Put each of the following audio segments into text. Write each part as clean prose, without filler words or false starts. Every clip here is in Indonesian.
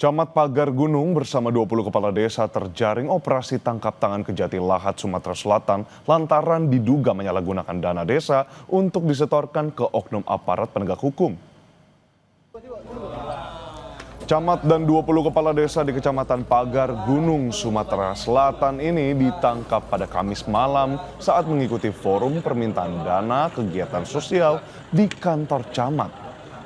Camat Pagar Gunung bersama 20 kepala desa terjaring operasi tangkap tangan Kejati Lahat, Sumatera Selatan lantaran diduga menyalahgunakan dana desa untuk disetorkan ke oknum aparat penegak hukum. Camat dan 20 kepala desa di Kecamatan Pagar Gunung, Sumatera Selatan ini ditangkap pada Kamis malam saat mengikuti forum permintaan dana kegiatan sosial di kantor camat.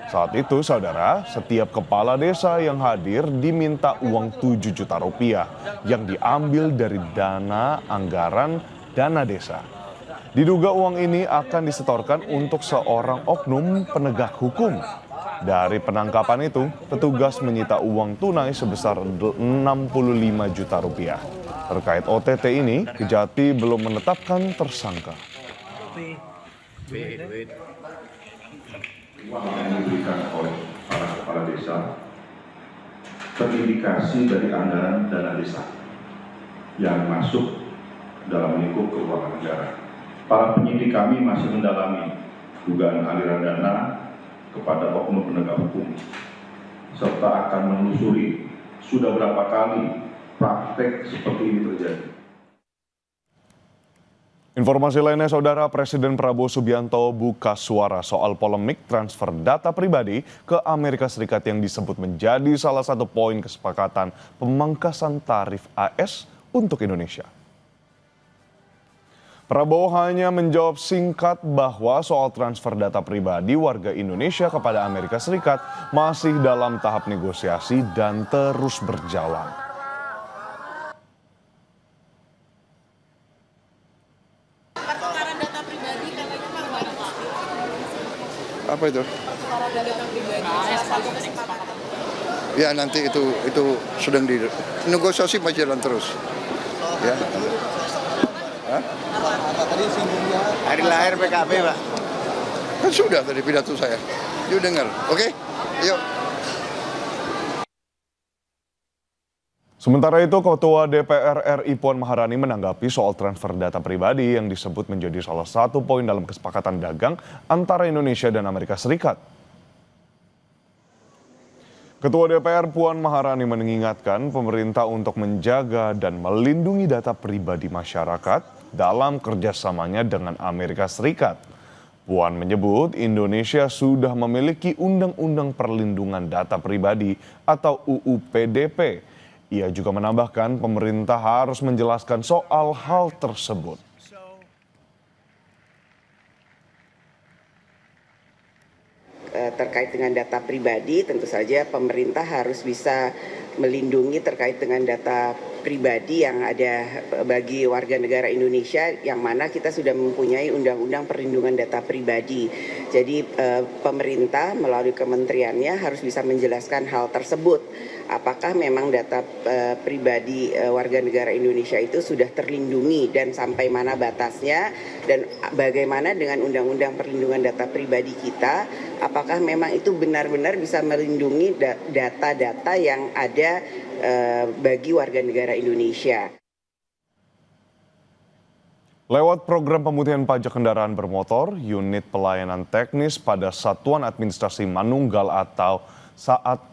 Saat itu, saudara, setiap kepala desa yang hadir diminta uang 7 juta rupiah yang diambil dari dana anggaran dana desa. Diduga uang ini akan disetorkan untuk seorang oknum penegak hukum. Dari penangkapan itu, petugas menyita uang tunai sebesar 65 juta rupiah. Terkait OTT ini, Kejati belum menetapkan tersangka. Uang yang diberikan oleh para kepala desa terindikasi dari anggaran dana desa yang masuk dalam lingkup keuangan negara. Para penyidik kami masih mendalami dugaan aliran dana kepada oknum penegak hukum serta akan menelusuri sudah berapa kali praktek seperti ini terjadi. Informasi lainnya, saudara, Presiden Prabowo Subianto buka suara soal polemik transfer data pribadi ke Amerika Serikat yang disebut menjadi salah satu poin kesepakatan pemangkasan tarif AS untuk Indonesia. Prabowo hanya menjawab singkat bahwa soal transfer data pribadi warga Indonesia kepada Amerika Serikat masih dalam tahap negosiasi dan terus berjalan. Apa itu? Ya nanti itu sedang di negosiasi masih jalan terus. Ya. Hah? Tadi singgungnya Hari lahir PKB, Pak. Kan sudah tadi pidato saya. Yuk dengar, oke? Yuk. Sementara itu, Ketua DPR RI Puan Maharani menanggapi soal transfer data pribadi yang disebut menjadi salah satu poin dalam kesepakatan dagang antara Indonesia dan Amerika Serikat. Ketua DPR Puan Maharani mengingatkan pemerintah untuk menjaga dan melindungi data pribadi masyarakat dalam kerjasamanya dengan Amerika Serikat. Puan menyebut Indonesia sudah memiliki Undang-Undang Perlindungan Data Pribadi atau UU PDP. Ia juga menambahkan pemerintah harus menjelaskan soal hal tersebut. Terkait dengan data pribadi, tentu saja pemerintah harus bisa melindungi terkait dengan data pribadi yang ada bagi warga negara Indonesia, yang mana kita sudah mempunyai Undang-Undang Perlindungan Data Pribadi. Jadi pemerintah melalui kementeriannya harus bisa menjelaskan hal tersebut. Apakah memang data pribadi warga negara Indonesia itu sudah terlindungi dan sampai mana batasnya, dan bagaimana dengan Undang-Undang Perlindungan Data Pribadi kita, apakah memang itu benar-benar bisa melindungi data-data yang ada bagi warga negara Indonesia. Lewat program pemutihan pajak kendaraan bermotor, unit pelayanan teknis pada Satuan Administrasi Manunggal atau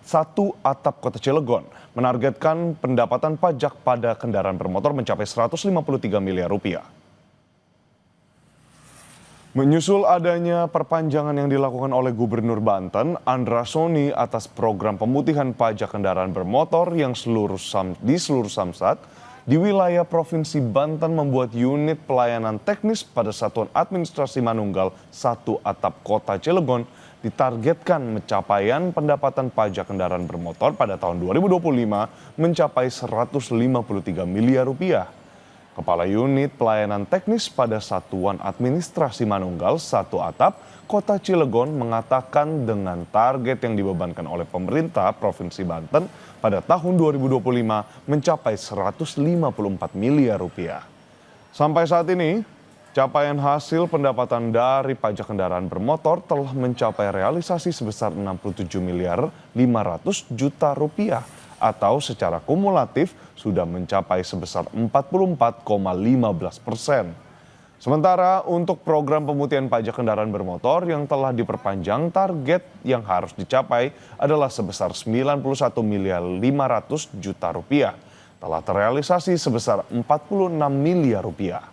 Satu Atap Kota Cilegon menargetkan pendapatan pajak pada kendaraan bermotor mencapai 153 miliar rupiah. Menyusul adanya perpanjangan yang dilakukan oleh Gubernur Banten, Andra Soni, atas program pemutihan pajak kendaraan bermotor yang di seluruh Samsat di wilayah Provinsi Banten membuat unit pelayanan teknis pada Satuan Administrasi Manunggal Satu Atap Kota Cilegon ditargetkan pencapaian pendapatan pajak kendaraan bermotor pada tahun 2025 mencapai 153 miliar rupiah. Kepala Unit Pelayanan Teknis pada Satuan Administrasi Manunggal Satu Atap Kota Cilegon mengatakan dengan target yang dibebankan oleh pemerintah Provinsi Banten pada tahun 2025 mencapai 154 miliar rupiah. Sampai saat ini, capaian hasil pendapatan dari pajak kendaraan bermotor telah mencapai realisasi sebesar 67 miliar 500 juta rupiah atau secara kumulatif sudah mencapai sebesar 44,15%. Sementara untuk program pemutihan pajak kendaraan bermotor yang telah diperpanjang, target yang harus dicapai adalah sebesar 91 miliar 500 juta rupiah. Telah terrealisasi sebesar 46 miliar rupiah.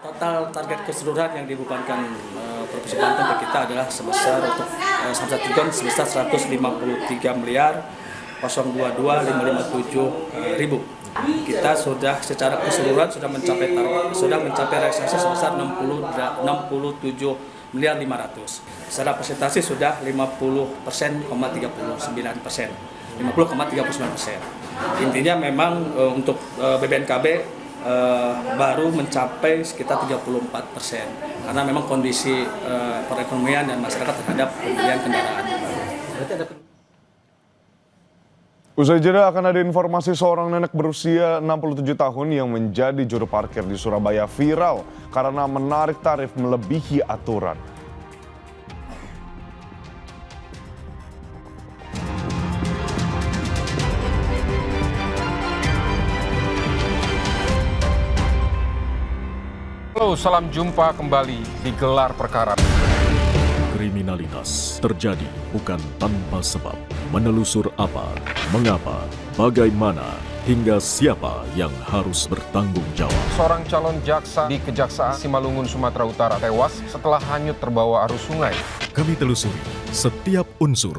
Total target keseluruhan yang dibebankan Provinsi Banten ke kita adalah sebesar untuk Samsat Tugon sebesar 153 miliar 022.557 ribu. Kita sudah secara keseluruhan sudah mencapai realisasi sebesar 67 miliar 500. Secara presentasi sudah 50,39%. 50,39%. Intinya memang untuk BBNKB baru mencapai sekitar 34% karena memang kondisi perekonomian dan masyarakat terhadap pembelian kendaraan. Usai jeda akan ada informasi seorang nenek berusia 67 tahun yang menjadi juru parkir di Surabaya viral karena menarik tarif melebihi aturan. Halo, salam jumpa kembali di Gelar Perkara. Kriminalitas terjadi bukan tanpa sebab. Menelusur apa, mengapa, bagaimana, hingga siapa yang harus bertanggung jawab. Seorang calon jaksa di Kejaksaan Simalungun, Sumatera Utara tewas setelah hanyut terbawa arus sungai. Kami telusuri setiap unsur